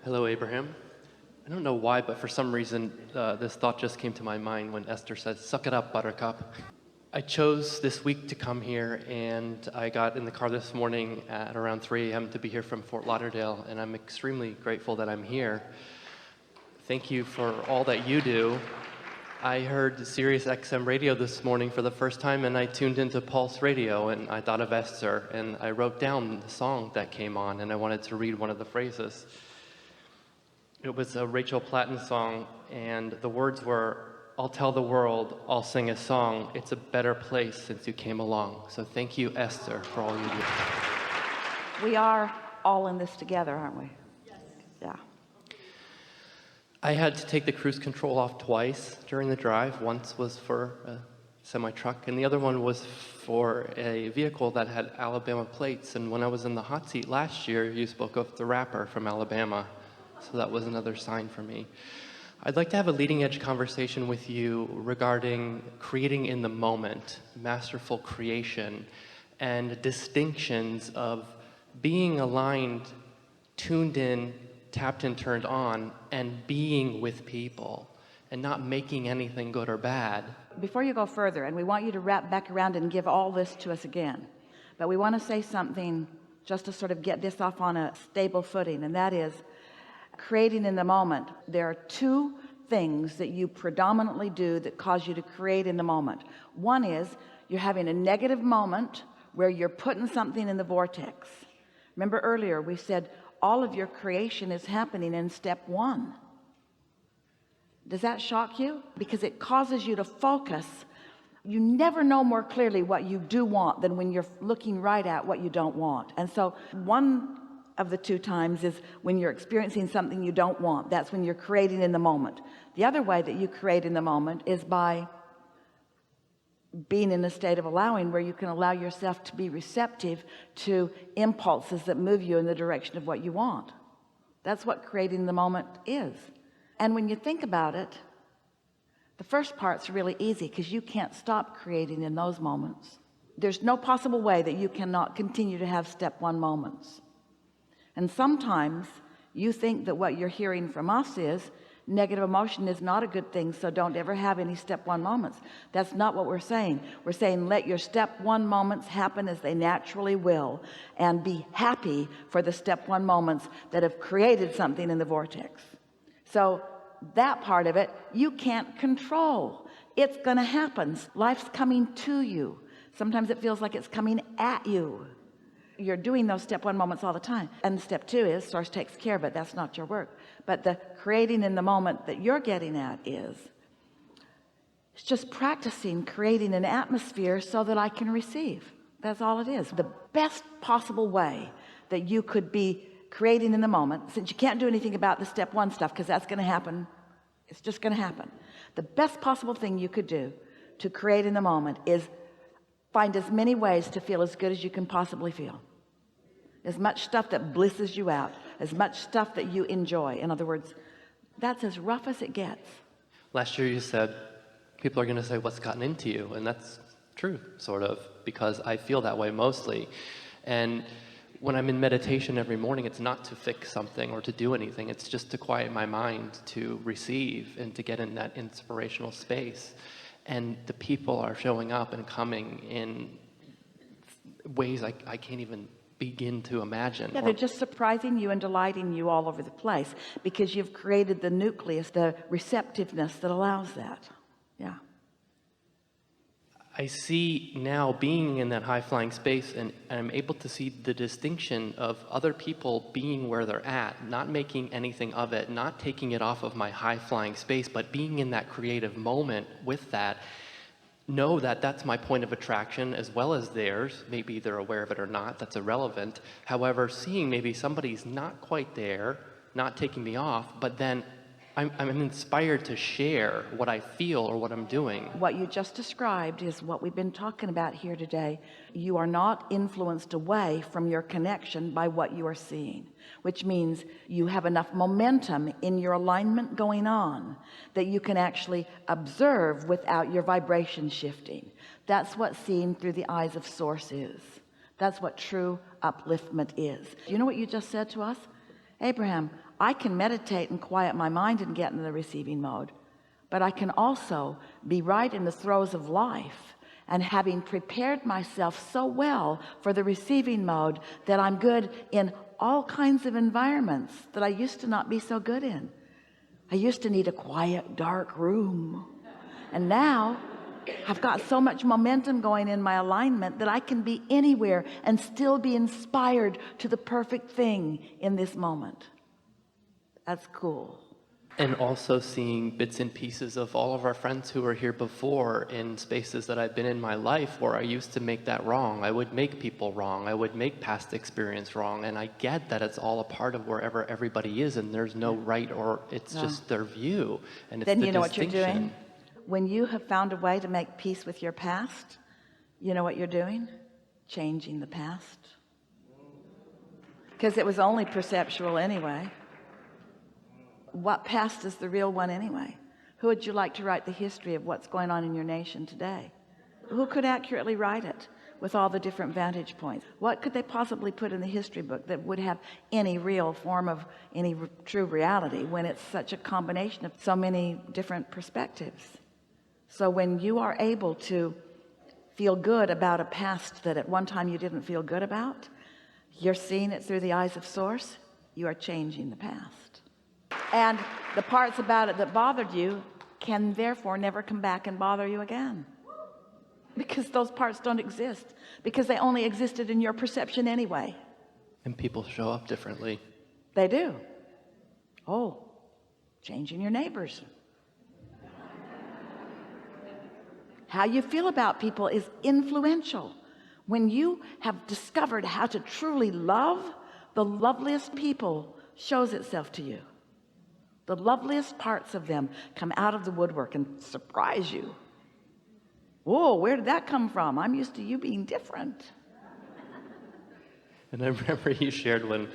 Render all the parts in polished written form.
Hello, Abraham. I don't know why, but for some reason, this thought just came to my mind when Esther said, "Suck it up, Buttercup." I chose this week to come here, and I got in the car this morning at around 3 a.m. to be here from Fort Lauderdale, and I'm extremely grateful that I'm here. Thank you for all that you do. I heard Sirius XM radio this morning for the first time, and I tuned into Pulse Radio, and I thought of Esther, and I wrote down the song that came on, and I wanted to read one of the phrases. It was a Rachel Platten song, and the words were, "I'll tell the world, I'll sing a song. It's a better place since you came along." So thank you, Esther, for all you do. We are all in this together, aren't we? Yes. Yeah. I had to take the cruise control off twice during the drive. Once was for a semi-truck, and the other one was for a vehicle that had Alabama plates. And when I was in the hot seat last year, you spoke of the rapper from Alabama. So that was another sign for me. I'd like to have a leading edge conversation with you regarding creating in the moment, masterful creation, and distinctions of being aligned, tuned in, tapped and turned on, and being with people, and not making anything good or bad. Before you go further, and we want you to wrap back around and give all this to us again, but we want to say something just to sort of get this off on a stable footing, and that is creating in the moment. There are two things that you predominantly do that cause you to create in the moment. One is you're having a negative moment where you're putting something in the vortex. Remember earlier we said all of your creation is happening in step one. Does that shock you? Because it causes you to focus. You never know more clearly what you do want than when you're looking right at what you don't want. And so one of the two times is when you're experiencing something you don't want. That's when you're creating in the moment. The other way that you create in the moment is by being in a state of allowing, where you can allow yourself to be receptive to impulses that move you in the direction of what you want. That's what creating in the moment is. And when you think about it, the first part's really easy because you can't stop creating in those moments. There's no possible way that you cannot continue to have step one moments. And sometimes you think that what you're hearing from us is negative emotion is not a good thing, so don't ever have any step one moments. That's not what we're saying. We're saying let your step one moments happen as they naturally will, and be happy for the step one moments that have created something in the vortex. So that part of it you can't control. It's going to happen. Life's coming to you. Sometimes it feels like it's coming at you. You're doing those step one moments all the time, and step two is source takes care of it. That's not your work. But the creating in the moment that you're getting at is it's just practicing creating an atmosphere so that I can receive. That's all it is. The best possible way that you could be creating in the moment, since you can't do anything about the step one stuff because that's going to happen, it's just going to happen. The best possible thing you could do to create in the moment is find as many ways to feel as good as you can possibly feel. As much stuff that blisses you out, as much stuff that you enjoy. In other words, that's as rough as it gets. Last year you said people are going to say, "What's gotten into you?" And that's true, sort of, because I feel that way mostly. And when I'm in meditation every morning, it's not to fix something or to do anything. It's just to quiet my mind, to receive and to get in that inspirational space. And the people are showing up and coming in ways I can't even begin to imagine. Yeah, they're just surprising you and delighting you all over the place because you've created the nucleus, the receptiveness that allows that. Yeah. I see now being in that high-flying space, and I'm able to see the distinction of other people being where they're at, not making anything of it, not taking it off of my high-flying space, but being in that creative moment with that. Know that that's my point of attraction as well as theirs. Maybe they're aware of it or not, that's irrelevant. However, seeing maybe somebody's not quite there, not taking me off, but then I'm inspired to share what I feel or what I'm doing. What you just described is what we've been talking about here today. You are not influenced away from your connection by what you are seeing, which means you have enough momentum in your alignment going on that you can actually observe without your vibration shifting. That's what seeing through the eyes of source is. That's what true upliftment is. You know what you just said to us? Abraham, I can meditate and quiet my mind and get in the receiving mode, but I can also be right in the throes of life and having prepared myself so well for the receiving mode that I'm good in all kinds of environments that I used to not be so good in. I used to need a quiet, dark room, and now I've got so much momentum going in my alignment that I can be anywhere and still be inspired to the perfect thing in this moment. That's cool. And also seeing bits and pieces of all of our friends who were here before in spaces that I've been in my life where I used to make that wrong. I would make people wrong. I would make past experience wrong. And I get that it's all a part of wherever everybody is, and there's no right or it's just their view. And it's Then the you know what you're distinction. doing? When you have found a way to make peace with your past, you know what you're doing? Changing the past. Because it was only perceptual anyway. What past is the real one anyway? Who would you like to write the history of what's going on in your nation today? Who could accurately write it with all the different vantage points? What could they possibly put in the history book that would have any real form of any true reality when it's such a combination of so many different perspectives? So when you are able to feel good about a past that at one time you didn't feel good about, you're seeing it through the eyes of Source, you are changing the past. And the parts about it that bothered you can therefore never come back and bother you again, because those parts don't exist, because they only existed in your perception anyway. And people show up differently. They do. Oh, changing your neighbors. How you feel about people is influential. When you have discovered how to truly love, the loveliest people shows itself to you. The loveliest parts of them come out of the woodwork and surprise you. Whoa, where did that come from? I'm used to you being different. And I remember you shared when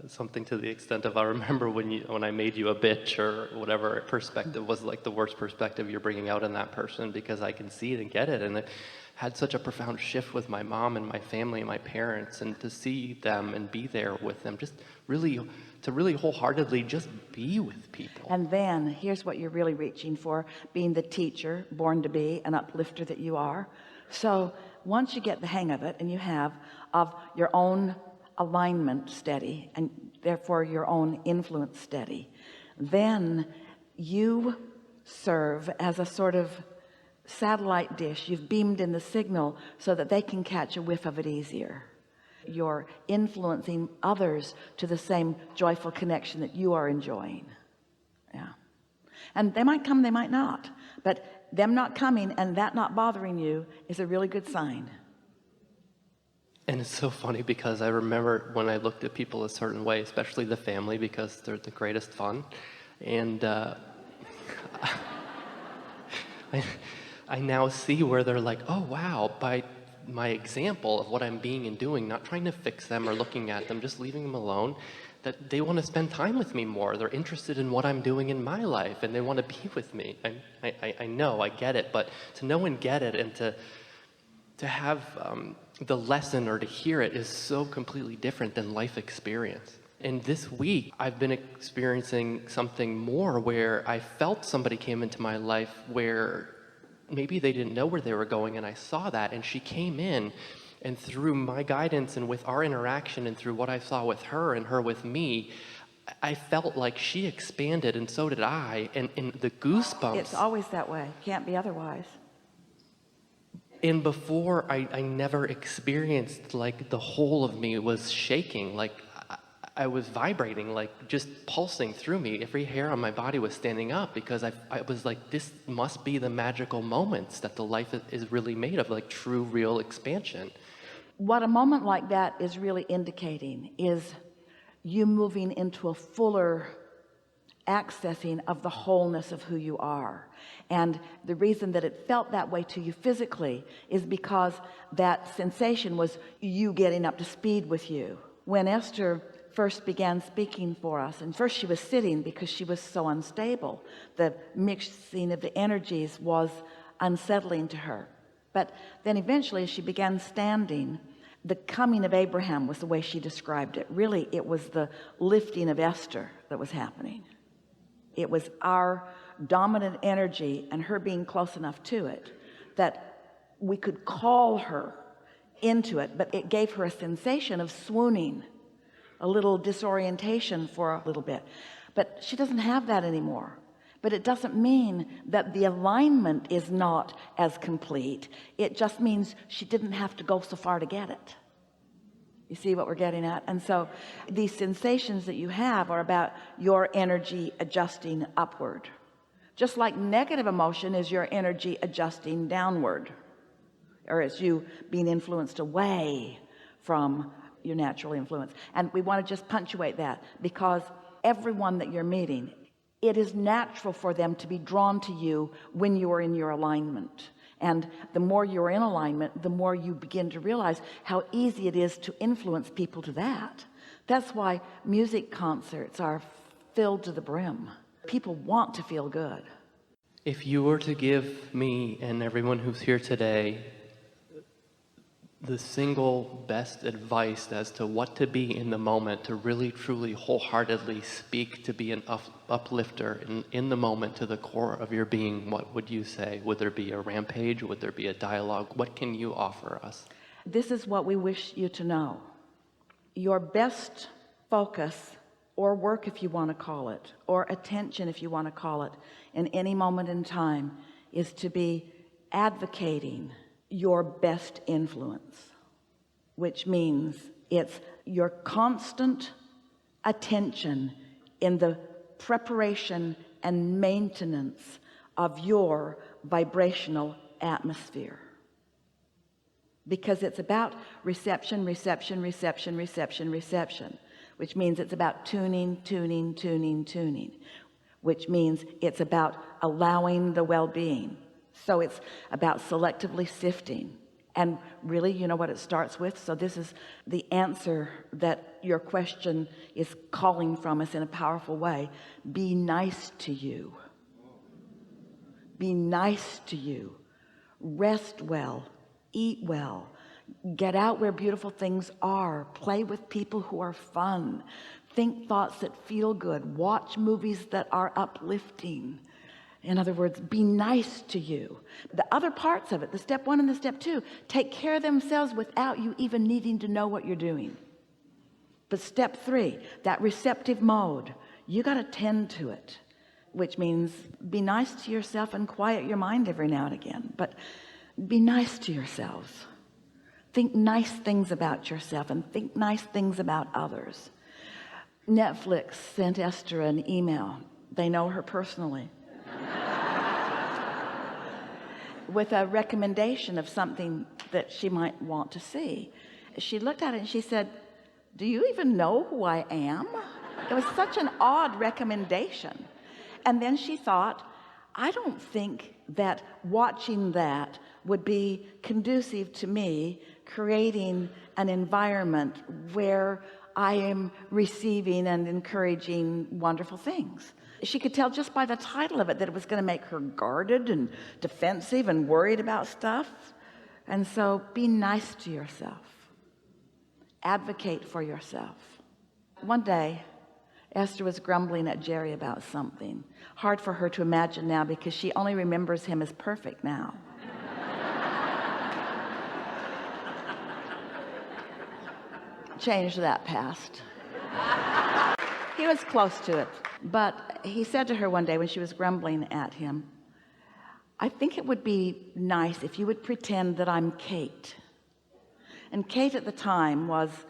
something to the extent of, I remember when I made you a bitch or whatever perspective was like the worst perspective you're bringing out in that person, because I can see it and get it. And it had such a profound shift with my mom and my family and my parents, and to see them and be there with them, just really wholeheartedly just be with people. And then here's what you're really reaching for, being the teacher born to be, an uplifter that you are. So once you get the hang of it, and you have, of your own alignment steady, and therefore your own influence steady, then you serve as a sort of satellite dish. You've beamed in the signal so that they can catch a whiff of it easier. You're influencing others to the same joyful connection that you are enjoying. Yeah. And they might come, they might not, but them not coming and that not bothering you is a really good sign. And it's so funny, because I remember when I looked at people a certain way, especially the family, because they're the greatest fun. And I now see where they're like, oh wow, by my example of what I'm being and doing, not trying to fix them or looking at them, just leaving them alone, that they want to spend time with me more. They're interested in what I'm doing in my life, and they want to be with me. I know, I get it, but to know and get it, and to have the lesson or to hear it is so completely different than life experience. And this week, I've been experiencing something more where I felt somebody came into my life where maybe they didn't know where they were going, and I saw that, and she came in, and through my guidance and with our interaction and through what I saw with her and her with me, I felt like she expanded, and so did I, and the goosebumps. It's always that way. Can't be otherwise. And before, I never experienced, like, the whole of me was shaking, like I was vibrating, like just pulsing through me. Every hair on my body was standing up, because I was like, this must be the magical moments that the life is really made of, like true, real expansion. What a moment like that is really indicating is you moving into a fuller accessing of the wholeness of who you are. And the reason that it felt that way to you physically is because that sensation was you getting up to speed with you. When Esther first began speaking for us, and first she was sitting because she was so unstable, the mixing of the energies was unsettling to her, but then eventually she began standing, The coming of Abraham was the way she described it. Really, it was the lifting of Esther that was happening. It was our dominant energy and her being close enough to it that we could call her into it, but it gave her a sensation of swooning, a little disorientation for a little bit. But she doesn't have that anymore. But it doesn't mean that the alignment is not as complete. It just means she didn't have to go so far to get it. You see what we're getting at? And so these sensations that you have are about your energy adjusting upward, just like negative emotion is your energy adjusting downward, or it's you being influenced away from your natural influence. And we want to just punctuate that, because everyone that you're meeting, it is natural for them to be drawn to you when you are in your alignment. And the more you're in alignment, the more you begin to realize how easy it is to influence people to that. That's why music concerts are filled to the brim. People want to feel good. If you were to give me and everyone who's here today the single best advice as to what to be in the moment, to really truly wholeheartedly speak, to be an uplifter in the moment to the core of your being, what would you say? Would there be a rampage? Would there be a dialogue? What can you offer us? This is what we wish you to know. Your best focus, or work if you want to call it, or attention if you want to call it, in any moment in time, is to be advocating your best influence, which means it's your constant attention in the preparation and maintenance of your vibrational atmosphere, because it's about reception, which means it's about tuning, which means it's about allowing the well-being. So it's about selectively sifting. And really, you know what it starts with? So this is the answer that your question is calling from us in a powerful way. Be nice to you. Be nice to you. Rest well. Eat well. Get out where beautiful things are. Play with people who are fun. Think thoughts that feel good. Watch movies that are uplifting. In other words, be nice to you. The other parts of it, the step 1 and the step 2, take care of themselves without you even needing to know what you're doing. But step 3, that receptive mode, you got to tend to it, which means be nice to yourself and quiet your mind every now and again. But be nice to yourselves. Think nice things about yourself and think nice things about others. Netflix sent Esther an email. They know her personally. With a recommendation of something that she might want to see. She looked at it and she said, "Do you even know who I am?" It was such an odd recommendation. And then she thought, I don't think that watching that would be conducive to me creating an environment where I am receiving and encouraging wonderful things. She could tell just by the title of it that it was going to make her guarded and defensive and worried about stuff. And so be nice to yourself. Advocate for yourself. One day, Esther was grumbling at Jerry about something. Hard for her to imagine now because she only remembers him as perfect now. Change that past. He was close to it. But he said to her one day when she was grumbling at him, "I think it would be nice if you would pretend that I'm Kate." And Kate at the time was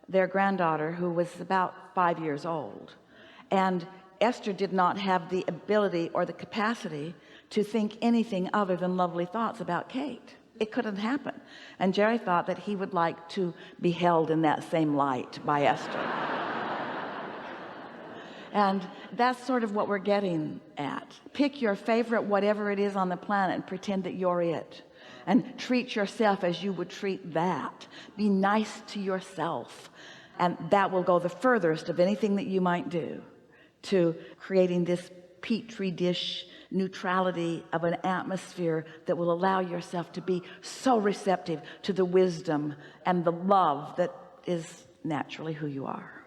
their granddaughter, who was about 5 years old. And Esther did not have the ability or the capacity to think anything other than lovely thoughts about Kate. It couldn't happen. And Jerry thought that he would like to be held in that same light by Esther. And that's sort of what we're getting at. Pick your favorite whatever it is on the planet and pretend that you're it. And treat yourself as you would treat that. Be nice to yourself. And that will go the furthest of anything that you might do to creating this petri dish neutrality of an atmosphere that will allow yourself to be so receptive to the wisdom and the love that is naturally who you are.